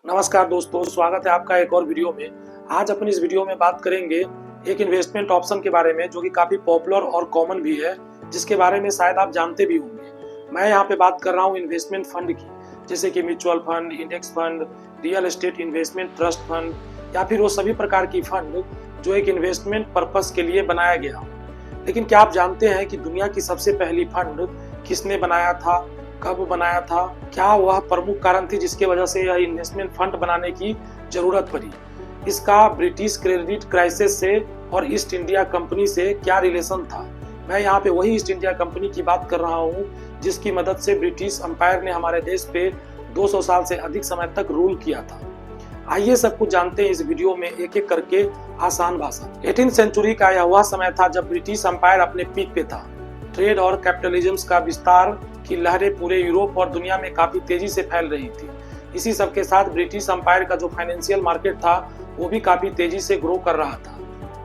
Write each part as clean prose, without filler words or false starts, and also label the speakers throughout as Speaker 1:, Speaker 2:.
Speaker 1: नमस्कार दोस्तों, स्वागत है आपका एक और वीडियो में। आज अपन इस वीडियो में बात करेंगे एक इन्वेस्टमेंट ऑप्शन के बारे में जो कि काफ़ी पॉपुलर और कॉमन भी है, जिसके बारे में शायद आप जानते भी होंगे। मैं यहाँ पे बात कर रहा हूँ इन्वेस्टमेंट फंड की, जैसे कि mutual fund, index fund, real estate investment trust fund या फिर वो सभी प्रकार की फंड जो एक इन्वेस्टमेंट पर्पस के लिए बनाया गया हो। लेकिन क्या आप जानते हैं कि दुनिया की सबसे पहली फंड किसने बनाया था, कब बनाया था, क्या वह प्रमुख कारण थी जिसके वजह से यह इन्वेस्टमेंट फंड बनाने की जरूरत पड़ी? इसका ब्रिटिश क्रेडिट क्राइसिस से और ईस्ट इंडिया कंपनी से क्या रिलेशन था? मैं यहाँ पे वही ईस्ट इंडिया कंपनी की बात कर रहा हूँ जिसकी मदद से ब्रिटिश अंपायर ने हमारे देश पे 200 साल से अधिक समय तक रूल किया था। आइए सब कुछ जानते हैं इस वीडियो में एक एक करके आसान भाषा। 18वीं सेंचुरी का यह वह समय था जब ब्रिटिश अंपायर अपने पीक पे था। ट्रेड और कैपिटलिज्म का विस्तार की लहरें पूरे यूरोप और दुनिया में काफी तेजी से फैल रही थी। इसी सब के साथ ब्रिटिश अंपायर का जो फाइनेंशियल मार्केट था वो भी काफी तेजी से ग्रो कर रहा था।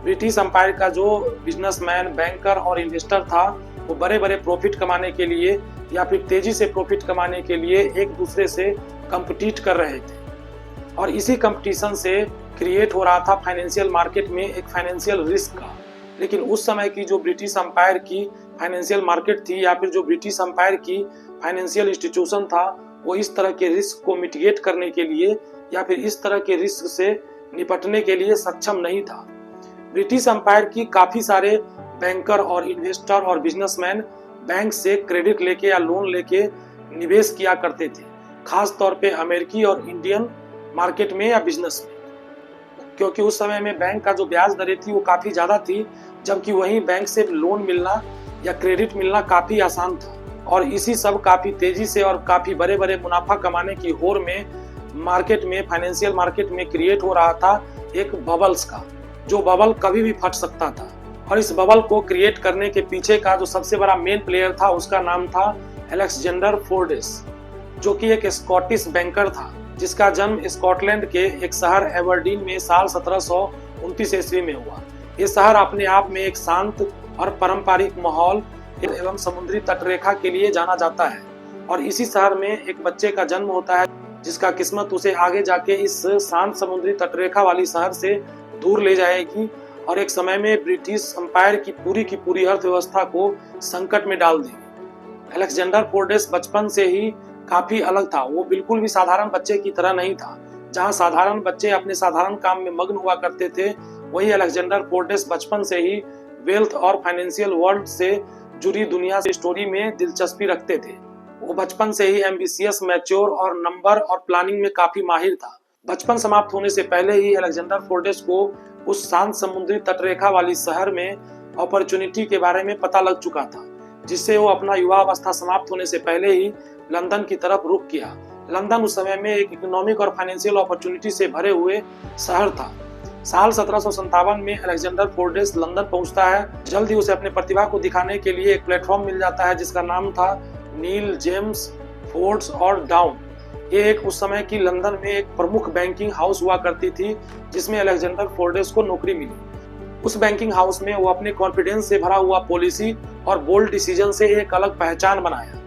Speaker 1: ब्रिटिश अंपायर का जो बिजनेसमैन, बैंकर और इन्वेस्टर था वो बड़े बड़े प्रॉफिट कमाने के लिए या फिर तेजी से प्रॉफिट कमाने के लिए एक दूसरे से कम्पिटिट कर रहे थे और इसी कंपटीशन से क्रिएट हो रहा था फाइनेंशियल मार्केट में एक फाइनेंशियल रिस्क का। लेकिन उस समय की जो ब्रिटिश अंपायर की फाइनेंशियल मार्केट थी या फिर जो ब्रिटिश अंपायर की फाइनेंशियल इंस्टीट्यूशन था वो इस तरह के रिस्क को मिटिगेट करने के लिए या फिर इस तरह के रिस्क से निपटने के लिए सक्षम नहीं था। ब्रिटिश अंपायर की काफी सारे बैंकर और इन्वेस्टर और बिजनेसमैन बैंक से क्रेडिट लेके या लोन लेके निवेश किया करते थे, खास तौर पे अमेरिकी और इंडियन मार्केट में या बिजनेस में, क्योंकि उस समय में बैंक का जो ब्याज दरें थी वो काफी ज्यादा थी, जबकि वहीं बैंक से लोन मिलना या क्रेडिट मिलना काफी आसान था। और इसी सब काफी तेजी से और काफी बड़े बड़े मुनाफा कमाने की होड़ में मार्केट में, फाइनेंशियल मार्केट में क्रिएट हो रहा था एक बबल्स का, जो बबल कभी भी फट सकता था। और इस बबल को क्रिएट करने के पीछे का जो सबसे बड़ा मेन प्लेयर था उसका नाम था अलेक्जेंडर फोर्डेस, जो कि एक स्कॉटिश बैंकर था जिसका जन्म स्कॉटलैंड के एक शहर एबरडीन में साल 1729 ईस्वी में हुआ। ये शहर अपने आप में एक शांत और पारंपरिक माहौल एवं समुद्री तटरेखा के लिए जाना जाता है। और इसी शहर में एक बच्चे का जन्म होता है जिसका किस्मत उसे आगे जाके इस शांत समुद्री तटरेखा वाली शहर से दूर ले जाएगी और एक समय में ब्रिटिश अंपायर की पूरी अर्थव्यवस्था को संकट में डाल देगी। अलेक्जेंडर फोर्डेस बचपन से ही काफी अलग था। वो बिल्कुल भी साधारण बच्चे की तरह नहीं था। जहाँ साधारण बच्चे अपने साधारण काम में मग्न हुआ करते थे, वही अलेक्जेंडर फोर्डेस बचपन से ही वेल्थ और फाइनेंशियल वर्ल्ड से जुड़ी दुनिया से स्टोरी में दिलचस्पी रखते थे। वो बचपन से ही एम्बिशियस, मैच्योर और नंबर और प्लानिंग में काफी माहिर था। बचपन समाप्त होने से पहले ही अलेक्जेंडर फोर्डेस को उस शांत समुद्री तटरेखा वाली शहर में अपॉर्चुनिटी के बारे में पता लग चुका था, जिससे वो अपना युवा अवस्था समाप्त होने से पहले ही लंदन की तरफ रुख किया। लंदन उस समय में एक इकोनॉमिक और फाइनेंशियल अपॉर्चुनिटी से भरे हुए शहर था। साल 1757 में अलेक्जेंडर फोर्डेस लंदन पहुंचता है। जल्द ही उसे अपने प्रतिभा को दिखाने के लिए एक प्लेटफॉर्म मिल जाता है जिसका नाम था नील जेम्स फोर्ड्स और डाउन। ये एक उस समय की लंदन में एक प्रमुख बैंकिंग हाउस हुआ करती थी जिसमें अलेक्जेंडर फोर्डेस को नौकरी मिली। उस बैंकिंग हाउस में वो अपने कॉन्फिडेंस से भरा हुआ पॉलिसी और बोल्ड डिसीजन से एक अलग पहचान बनाया।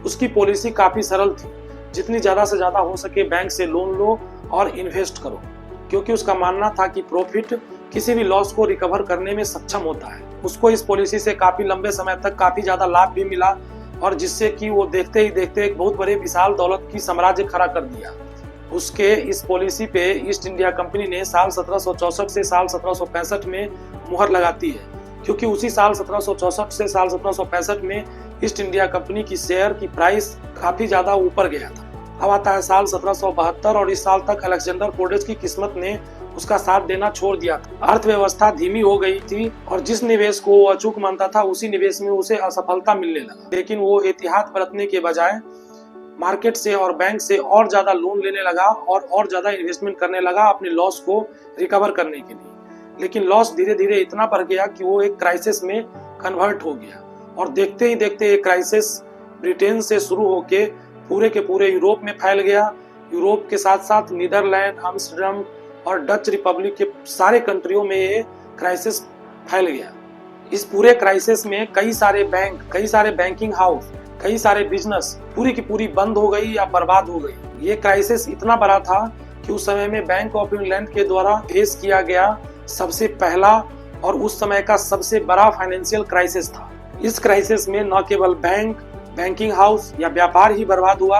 Speaker 1: उसकी पॉलिसी काफी सरल थी, जितनी ज्यादा से ज्यादा हो सके बैंक से लोन लो और इन्वेस्ट करो, क्योंकि उसका मानना था कि प्रॉफिट किसी भी लॉस को रिकवर करने में सक्षम होता है। उसको इस पॉलिसी से काफी लंबे समय तक काफी ज्यादा लाभ भी मिला और जिससे कि वो देखते ही देखते एक बहुत बड़े विशाल दौलत की साम्राज्य खड़ा कर दिया। उसके इस पॉलिसी पे ईस्ट इंडिया कंपनी ने साल 1764 से साल 1765 में मुहर लगाती है, क्योंकि उसी साल 1764 से साल 1765 में ईस्ट इंडिया कंपनी की शेयर की प्राइस काफी ज्यादा ऊपर गया था। अब आता है साल 1772 और इस साल तक अलेक्जेंडर फोर्डेस की किस्मत ने उसका साथ देना छोड़ दिया था। अर्थव्यवस्था धीमी हो गई थी और जिस निवेश को वो अचूक मानता था उसी निवेश में उसे असफलता मिलने लगा। लेकिन वो एहतियात बरतने के बजाय मार्केट से और बैंक से और ज्यादा लोन लेने लगा और ज्यादा इन्वेस्टमेंट करने लगा अपने लॉस को रिकवर करने के लिए। लेकिन लॉस धीरे धीरे इतना बढ़ गया कि वो एक क्राइसिस में कन्वर्ट हो गया और देखते ही देखते ये क्राइसिस ब्रिटेन से शुरू होके पूरे के पूरे यूरोप में फैल गया। यूरोप के साथ साथ नीदरलैंड, एम्स्टर्डम और डच रिपब्लिक के सारे कंट्रियों में ये क्राइसिस फैल गया। इस पूरे क्राइसिस में कई सारे बैंक, कई सारे बैंकिंग हाउस, कई सारे बिजनेस पूरी की पूरी बंद हो गई या बर्बाद हो गई। ये क्राइसिस इतना बड़ा था कि उस समय में बैंक ऑफ इंग्लैंड के द्वारा फेस किया गया सबसे पहला और उस समय का सबसे बड़ा फाइनेंशियल क्राइसिस था। इस क्राइसिस में न केवल बैंक, बैंकिंग हाउस या व्यापार ही बर्बाद हुआ,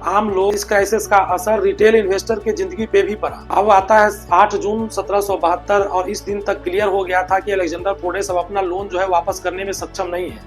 Speaker 1: आम लोग, इस क्राइसिस का असर रिटेल इन्वेस्टर के जिंदगी पे भी पड़ा। अब आता है 8 जून 1772 और इस दिन तक क्लियर हो गया था कि अलेक्जेंडर फोर्डेस अब अपना लोन जो है वापस करने में सक्षम नहीं है,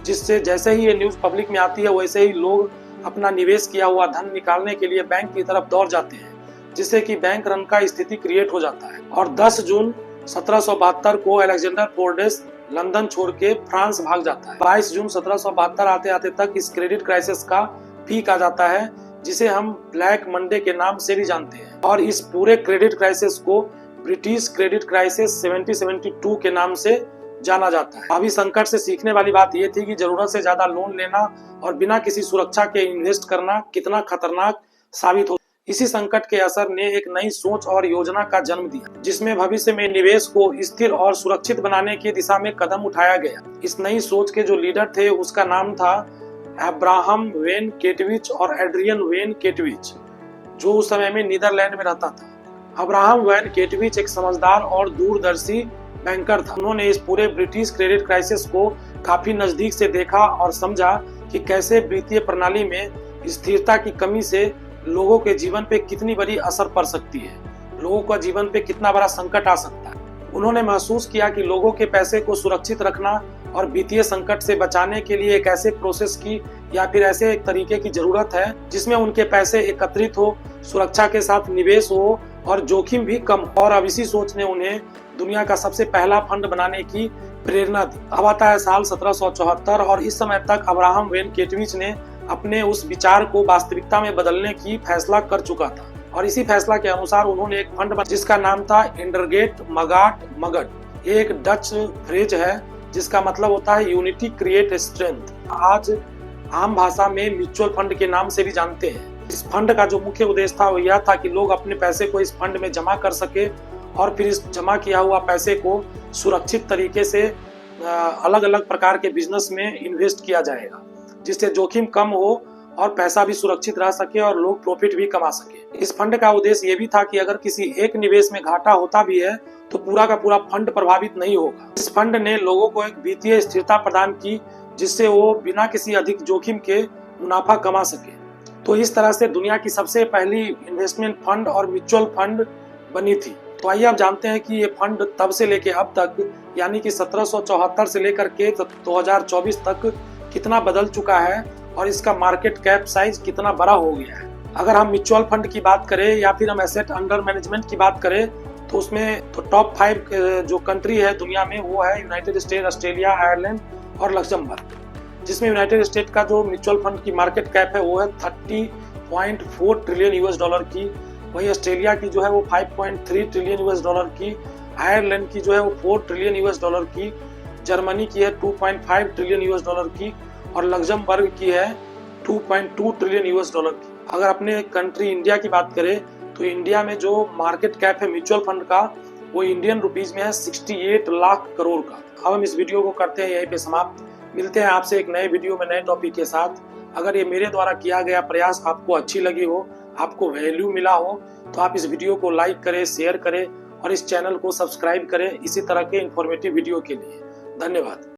Speaker 1: जिससे जैसे ही ये न्यूज पब्लिक में आती है वैसे ही लोग अपना निवेश किया हुआ धन निकालने के लिए बैंक की तरफ दौड़ जाते हैं, जिससे कि बैंक रन का स्थिति क्रिएट हो जाता है। और 10 जून 1772 को अलेक्जेंडर फोर्डेस लंदन छोड़ के फ्रांस भाग जाता है। 22 जून 1772 आते आते तक इस क्रेडिट क्राइसिस का पीक आ जाता है, जिसे हम ब्लैक मंडे के नाम से भी जानते हैं। और इस पूरे क्रेडिट क्राइसिस को ब्रिटिश क्रेडिट क्राइसिस 1772 के नाम से जाना जाता है। अभी संकट से सीखने वाली बात यह थी कि जरूरत से ज्यादा लोन लेना और बिना किसी सुरक्षा के इन्वेस्ट करना कितना खतरनाक साबित हो। इसी संकट के असर ने एक नई सोच और योजना का जन्म दिया, जिसमें भविष्य में निवेश को स्थिर और सुरक्षित बनाने की दिशा में कदम उठाया गया। इस नई सोच के जो लीडर थे उसका नाम था अब्राहम वेन केटविच और एड्रियन वेन केटविच, जो उस समय में नीदरलैंड में रहता था। अब्राहम वेन केटविच एक समझदार और दूरदर्शी बैंकर था। उन्होंने इस पूरे ब्रिटिश क्रेडिट क्राइसिस को काफी नजदीक से देखा और समझा कि कैसे वित्तीय प्रणाली में स्थिरता की कमी से लोगों के जीवन पे कितनी बड़ी असर पड़ सकती है, लोगों का जीवन पे कितना बड़ा संकट आ सकता है। उन्होंने महसूस किया कि लोगों के पैसे को सुरक्षित रखना और वित्तीय संकट से बचाने के लिए एक ऐसे प्रोसेस की या फिर ऐसे एक तरीके की जरूरत है जिसमें उनके पैसे एकत्रित हो, सुरक्षा के साथ निवेश हो और जोखिम भी कम हो। और अब इसी सोच ने उन्हें दुनिया का सबसे पहला फंड बनाने की प्रेरणा दी। अब आता है साल 1774 और इस समय तक अब्राहम वेन केटविच ने अपने उस विचार को वास्तविकता में बदलने की फैसला कर चुका था। और इसी फैसला के अनुसार उन्होंने एक फंड बनाया जिसका नाम था इंडरगेट मगाट मगट। ये एक डच फ्रेज है जिसका मतलब होता है यूनिटी क्रिएट स्ट्रेंथ। आज आम भाषा में म्यूचुअल फंड के नाम से भी जानते हैं। इस फंड का जो मुख्य उद्देश्य था वो यह था कि लोग अपने पैसे को इस फंड में जमा कर सके और फिर इस जमा किया हुआ पैसे को सुरक्षित तरीके से अलग अलग प्रकार के बिजनेस में इन्वेस्ट किया जाएगा, जिससे जोखिम कम हो और पैसा भी सुरक्षित रह सके और लोग प्रॉफिट भी कमा सके। इस फंड का उद्देश्य ये भी था कि अगर किसी एक निवेश में घाटा होता भी है तो पूरा का पूरा फंड प्रभावित नहीं होगा। इस फंड ने लोगों को एक वित्तीय स्थिरता प्रदान की जिससे वो बिना किसी अधिक जोखिम के मुनाफा कमा सके। तो इस तरह से दुनिया की सबसे पहली इन्वेस्टमेंट फंड और म्यूचुअल फंड बनी थी। तो आइए आप जानते हैं कि ये फंड तब से लेके अब तक यानी कि 1774 से लेकर के 2024 तक कितना बदल चुका है और इसका मार्केट कैप साइज कितना बड़ा हो गया है। अगर हम म्यूचुअल फंड की बात करें या फिर हम एसेट अंडर मैनेजमेंट की बात करें तो उसमें तो टॉप 5 जो कंट्री है दुनिया में वो है यूनाइटेड स्टेट, ऑस्ट्रेलिया, आयरलैंड और लक्समबर्ग, जिसमें यूनाइटेड स्टेट का जो म्यूचुअल फंड की मार्केट कैप है वो है 30.4 ट्रिलियन यूएस डॉलर की। वहीं ऑस्ट्रेलिया की जो है वो 5.3 ट्रिलियन यूएस डॉलर की, आयरलैंड की जो है वो 4 ट्रिलियन यूएस डॉलर की, जर्मनी की है 2.5 ट्रिलियन यूएस डॉलर की और लक्समबर्ग की है 2.2 ट्रिलियन यूएस डॉलर की। अगर अपने कंट्री इंडिया की बात करें तो इंडिया में जो मार्केट कैप है म्यूचुअल फंड का वो इंडियन रुपीज में है 68 लाख करोड़ का। अब हम इस वीडियो को करते हैं यहीं पे समाप्त। मिलते हैं आपसे एक नए वीडियो में नए टॉपिक के साथ। अगर ये मेरे द्वारा किया गया प्रयास आपको अच्छी लगी हो, आपको वैल्यू मिला हो तो आप इस वीडियो को लाइक करें, शेयर करें और इस चैनल को सब्सक्राइब करें इसी तरह के इंफॉर्मेटिव वीडियो के लिए। धन्यवाद।